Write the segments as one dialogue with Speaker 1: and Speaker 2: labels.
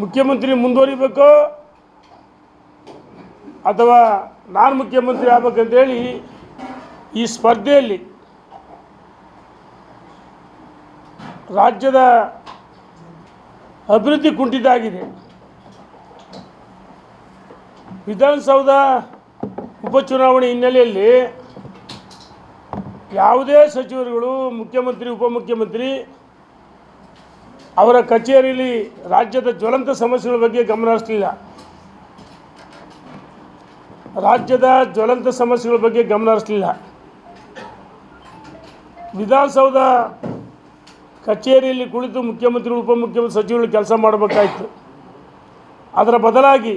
Speaker 1: ಮುಖ್ಯಮಂತ್ರಿ ಮುಂದುವರಿಬೇಕೋ ಅಥವಾ ನಾನು ಮುಖ್ಯಮಂತ್ರಿ ಆಗಬೇಕಂತೇಳಿ ಈ ಸ್ಪರ್ಧೆಯಲ್ಲಿ ರಾಜ್ಯದ ಅಭಿವೃದ್ಧಿ ಕುಂಠಿತ ಆಗಿದೆ. ವಿಧಾನಸೌಧ ಉಪಚುನಾವಣೆ ಹಿನ್ನೆಲೆಯಲ್ಲಿ ಯಾವುದೇ ಸಚಿವರುಗಳು, ಮುಖ್ಯಮಂತ್ರಿ, ಉಪಮುಖ್ಯಮಂತ್ರಿ ಅವರ ಕಚೇರಿಯಲ್ಲಿ ರಾಜ್ಯದ ಜ್ವಲಂತ ಸಮಸ್ಯೆಗಳ ಬಗ್ಗೆ ಗಮನ ಹರಿಸಲಿಲ್ಲ. ವಿಧಾನಸೌಧ ಕಚೇರಿಯಲ್ಲಿ ಕುಳಿತು ಮುಖ್ಯಮಂತ್ರಿಗಳು, ಉಪಮುಖ್ಯಮಂತ್ರಿ, ಸಚಿವರುಗಳು ಕೆಲಸ ಮಾಡಬೇಕಾಯಿತು. ಅದರ ಬದಲಾಗಿ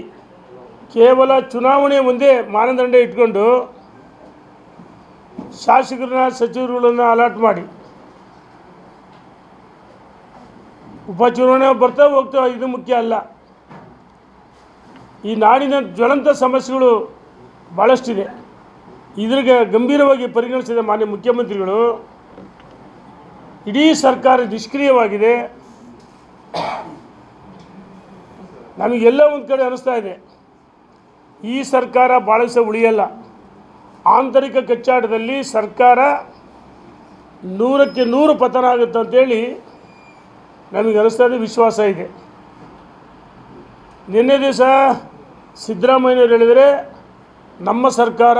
Speaker 1: ಕೇವಲ ಚುನಾವಣೆ ಒಂದೇ ಮಾನದಂಡ ಇಟ್ಕೊಂಡು ಶಾಸಕರನ್ನ, ಸಚಿವರುಗಳನ್ನು ಅಲಾಟ್ ಮಾಡಿ ಉಪಚುನಾವಣೆ ಬರ್ತಾ ಹೋಗ್ತಾ ಇದು ಮುಖ್ಯ ಅಲ್ಲ. ಈ ನಾಡಿನ ಜ್ವಲಂತ ಸಮಸ್ಯೆಗಳು ಭಾಳಷ್ಟಿದೆ. ಇದ್ರಿಗೆ ಗಂಭೀರವಾಗಿ ಪರಿಗಣಿಸಿದ ಮಾನ್ಯ ಮುಖ್ಯಮಂತ್ರಿಗಳು ಇಡೀ ಸರ್ಕಾರ ನಿಷ್ಕ್ರಿಯವಾಗಿದೆ. ನಮಗೆಲ್ಲ ಒಂದು ಕಡೆ ಅನ್ನಿಸ್ತಾ ಇದೆ, ಈ ಸರ್ಕಾರ ಭಾಳ ದಿವಸ ಉಳಿಯಲ್ಲ. ಆಂತರಿಕ ಕಚ್ಚಾಟದಲ್ಲಿ ಸರ್ಕಾರ 100ಕ್ಕೆ 100 ಪತನ ಆಗುತ್ತೆ ಅಂತೇಳಿ ನಮಗೆ ಅನ್ನಿಸ್ತಾ ಇದೆ, ವಿಶ್ವಾಸ ಇದೆ. ನಿನ್ನೆ ದಿವಸ ಸಿದ್ದರಾಮಯ್ಯನವರು ಹೇಳಿದರೆ ನಮ್ಮ ಸರ್ಕಾರ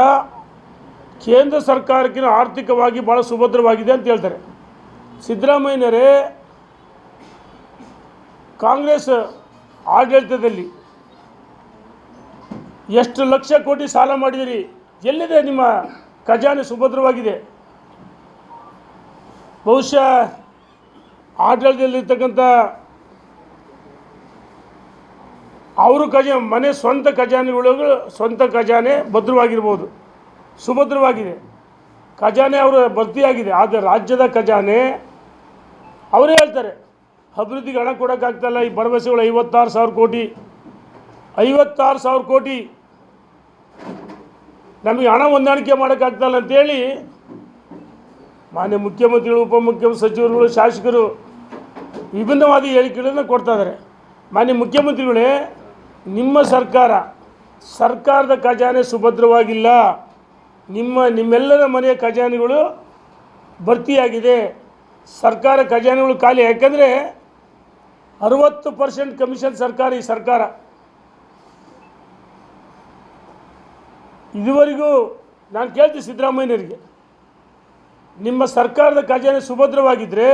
Speaker 1: ಕೇಂದ್ರ ಸರ್ಕಾರಕ್ಕಿಂತ ಆರ್ಥಿಕವಾಗಿ ಭಾಳ ಸುಭದ್ರವಾಗಿದೆ ಅಂತ ಹೇಳ್ತಾರೆ. ಸಿದ್ದರಾಮಯ್ಯನವರೇ ಕಾಂಗ್ರೆಸ್ ಆಡಳಿತದಲ್ಲಿ ಎಷ್ಟು ಲಕ್ಷ ಕೋಟಿ ಸಾಲ ಮಾಡಿದಿರಿ? ಎಲ್ಲಿದೆ ನಿಮ್ಮ ಖಜಾನೆ ಸುಭದ್ರವಾಗಿದೆ? ಬಹುಶಃ ಆಡಳಿತದಲ್ಲಿರ್ತಕ್ಕಂಥ ಅವರು ಮನೆ ಸ್ವಂತ ಖಜಾನೆ ಭದ್ರವಾಗಿರ್ಬೋದು, ಸುಭದ್ರವಾಗಿದೆ, ಖಜಾನೆ ಅವರ ಭರ್ತಿಯಾಗಿದೆ. ಆದರೆ ರಾಜ್ಯದ ಖಜಾನೆ ಅವರೇ ಹೇಳ್ತಾರೆ ಅಭಿವೃದ್ಧಿಗೆ ಹಣ ಕೊಡೋಕ್ಕಾಗ್ತಾಯಿಲ್ಲ. ಈ ಭರವಸೆಗಳು 56,000 ಕೋಟಿ ನಮಗೆ ಹಣ ಹೊಂದಾಣಿಕೆ ಮಾಡೋಕ್ಕಾಗ್ತಾಯಿಲ್ಲ ಅಂತೇಳಿ ಮಾನ್ಯ ಮುಖ್ಯಮಂತ್ರಿಗಳು, ಉಪಮುಖ್ಯಮಂತ್ರಿ, ಸಚಿವರುಗಳು, ಶಾಸಕರು ವಿಭಿನ್ನವಾದ ಹೇಳಿಕೆಗಳನ್ನು ಕೊಡ್ತಾ ಇದ್ದಾರೆ. ಮಾನ್ಯ ಮುಖ್ಯಮಂತ್ರಿಗಳೇ, ನಿಮ್ಮ ಸರ್ಕಾರದ ಖಜಾನೆ ಸುಭದ್ರವಾಗಿಲ್ಲ. ನಿಮ್ಮೆಲ್ಲರ ಮನೆಯ ಖಜಾನೆಗಳು ಭರ್ತಿಯಾಗಿದೆ. ಸರ್ಕಾರ ಖಜಾನೆಗಳು ಖಾಲಿ. ಯಾಕಂದರೆ 60% ಕಮಿಷನ್ ಈ ಸರ್ಕಾರ. ಇದುವರೆಗೂ ನಾನು ಕೇಳ್ತೀನಿ ಸಿದ್ದರಾಮಯ್ಯನವರಿಗೆ, ನಿಮ್ಮ ಸರ್ಕಾರದ ಖಜಾನೆ ಸುಭದ್ರವಾಗಿದ್ದರೆ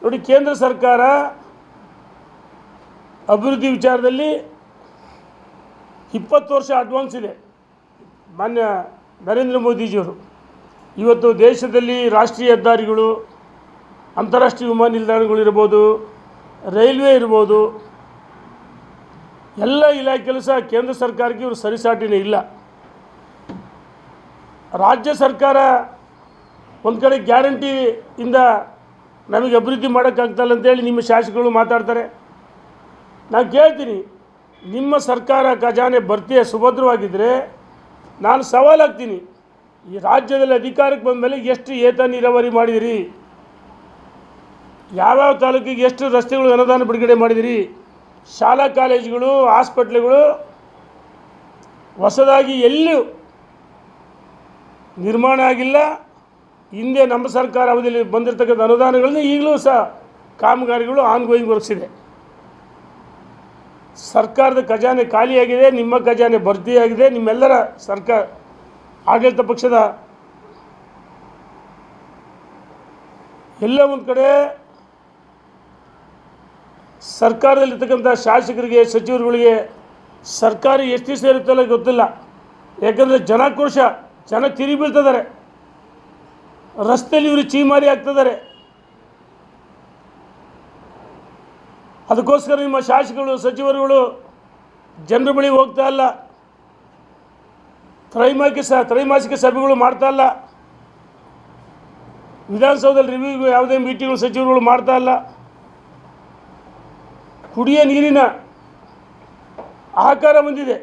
Speaker 1: ನೋಡಿ, ಕೇಂದ್ರ ಸರ್ಕಾರ ಅಭಿವೃದ್ಧಿ ವಿಚಾರದಲ್ಲಿ 20 ವರ್ಷ ಅಡ್ವಾನ್ಸ್ ಇದೆ. ಮಾನ್ಯ ನರೇಂದ್ರ ಮೋದಿಜಿಯವರು ಇವತ್ತು ದೇಶದಲ್ಲಿ ರಾಷ್ಟ್ರೀಯ ಹೆದ್ದಾರಿಗಳು, ಅಂತಾರಾಷ್ಟ್ರೀಯ ವಿಮಾನ ನಿಲ್ದಾಣಗಳಿರ್ಬೋದು, ರೈಲ್ವೆ ಇರ್ಬೋದು, ಎಲ್ಲ ಇಲಾಖೆ ಕೆಲಸ ಕೇಂದ್ರ ಸರ್ಕಾರಕ್ಕೆ ಇವರು ಸರಿಸಾಟಿನೇ ಇಲ್ಲ. ರಾಜ್ಯ ಸರ್ಕಾರ ಒಂದು ಕಡೆ ಗ್ಯಾರಂಟಿಯಿಂದ ನಮಗೆ ಅಭಿವೃದ್ಧಿ ಮಾಡೋಕ್ಕಾಗ್ತಾಯಿಲ್ಲ ಅಂತೇಳಿ ನಿಮ್ಮ ಶಾಸಕರು ಮಾತಾಡ್ತಾರೆ. ನಾನು ಕೇಳ್ತೀನಿ, ನಿಮ್ಮ ಸರ್ಕಾರ ಖಜಾನೆ ಭರ್ತಿಯ ಸುಭದ್ರವಾಗಿದ್ದರೆ ನಾನು ಸವಾಲಾಗ್ತೀನಿ, ಈ ರಾಜ್ಯದಲ್ಲಿ ಅಧಿಕಾರಕ್ಕೆ ಬಂದ ಮೇಲೆ ಎಷ್ಟು ಏತ ನೀರಾವರಿ ಮಾಡಿದಿರಿ? ಯಾವ್ಯಾವ ತಾಲೂಕಿಗೆ ಎಷ್ಟು ರಸ್ತೆಗಳು ಅನುದಾನ ಬಿಡುಗಡೆ ಮಾಡಿದಿರಿ? ಶಾಲಾ ಕಾಲೇಜುಗಳು, ಹಾಸ್ಪಿಟ್ಲುಗಳು ಹೊಸದಾಗಿ ಎಲ್ಲೂ ನಿರ್ಮಾಣ ಆಗಿಲ್ಲ. ಹಿಂದೆ ನಮ್ಮ ಸರ್ಕಾರ ಅವಧಿಯಲ್ಲಿ ಬಂದಿರತಕ್ಕಂಥ ಅನುದಾನಗಳನ್ನ ಈಗಲೂ ಸಹ ಕಾಮಗಾರಿಗಳು ಆನ್ಗೋಯಿಂಗ್ ವರ್ಕ್ಸ್ ಇದೆ. ಸರ್ಕಾರದ ಖಜಾನೆ ಖಾಲಿಯಾಗಿದೆ, ನಿಮ್ಮ ಖಜಾನೆ ಭರ್ತಿಯಾಗಿದೆ. ನಿಮ್ಮೆಲ್ಲರ ಸರ್ಕಾರ ಆಡಳಿತ ಪಕ್ಷದ ಎಲ್ಲ ಒಂದು ಕಡೆ ಸರ್ಕಾರದಲ್ಲಿರ್ತಕ್ಕಂಥ ಶಾಸಕರಿಗೆ, ಸಚಿವರುಗಳಿಗೆ ಸರ್ಕಾರ ಎಷ್ಟು ದಿವಸ ಇರುತ್ತಲ್ಲ ಗೊತ್ತಿಲ್ಲ. ಯಾಕಂದರೆ ಜನಾಕ್ರೋಶ, ಜನ ತಿರುಗಿ ಬೀಳ್ತಿದ್ದಾರೆ, ರಸ್ತೆಯಲ್ಲಿ ಇವರು ಚೀಮಾರಿ ಆಗ್ತಿದ್ದಾರೆ. ಅದಕ್ಕೋಸ್ಕರ ನಿಮ್ಮ ಶಾಸಕರು, ಸಚಿವರುಗಳು ಜನರ ಬಳಿ ಹೋಗ್ತಾ ಇಲ್ಲ, ತ್ರೈಮಾಸಿಕ ಸಭೆಗಳು ಮಾಡ್ತಾ ಇಲ್ಲ, ವಿಧಾನಸೌಧದಲ್ಲಿ ರಿವ್ಯೂ ಯಾವುದೇ ಮೀಟಿಂಗ್ಗಳು ಸಚಿವರುಗಳು ಮಾಡ್ತಾ ಇಲ್ಲ. ಕುಡಿಯೋ ನೀರಿನ ಆಹಾಕಾರ ಬಂದಿದೆ.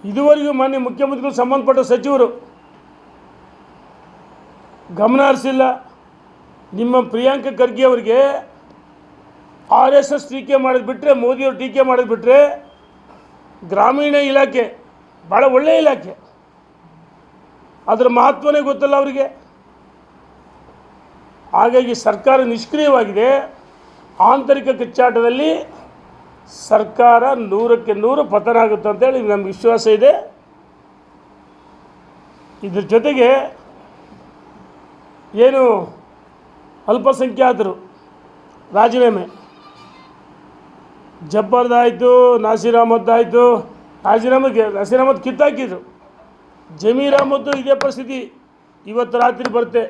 Speaker 1: ಇದುವರೆಗೂ ಮಾನ್ಯ ಮುಖ್ಯಮಂತ್ರಿಗಳು, ಸಂಬಂಧಪಟ್ಟ ಸಚಿವರು ಗಮನ ಹರಿಸಿಲ್ಲ. ನಿಮ್ಮ ಪ್ರಿಯಾಂಕ ಖರ್ಗೆ ಅವರಿಗೆ RSS ಟೀಕೆ ಮಾಡೋದು ಬಿಟ್ಟರೆ, ಮೋದಿಯವರು ಟೀಕೆ ಮಾಡೋದು ಬಿಟ್ಟರೆ, ಗ್ರಾಮೀಣ ಇಲಾಖೆ ಭಾಳ ಒಳ್ಳೆಯ ಇಲಾಖೆ, ಅದರ ಮಹತ್ವನೇ ಗೊತ್ತಲ್ಲ ಅವರಿಗೆ. ಹಾಗಾಗಿ ಸರ್ಕಾರ ನಿಷ್ಕ್ರಿಯವಾಗಿದೆ. ಆಂತರಿಕ ಕಿಚ್ಚಾಟದಲ್ಲಿ ಸರ್ಕಾರ 100ಕ್ಕೆ 100 ಪತನ ಆಗುತ್ತೆ ಅಂತೇಳಿ ನಮ್ಗೆ ವಿಶ್ವಾಸ ಇದೆ. ಇದ್ರ ಜೊತೆಗೆ ಏನು ಅಲ್ಪಸಂಖ್ಯಾತರು ರಾಜೀನಾಮೆ, ಜಬ್ಬರ್ದಾಯಿತು, ನಾಸೀರ್ ಅಹಮದ್ದಾಯಿತು, ನಾಸೀರ್ ಅಹಮದ್ ಕಿತ್ತಾಕಿದ್ರು. ಜಮೀರ್ ಅಹಮದ್ದು ಇದೇ ಪರಿಸ್ಥಿತಿ ಇವತ್ತು ರಾತ್ರಿ ಬರುತ್ತೆ.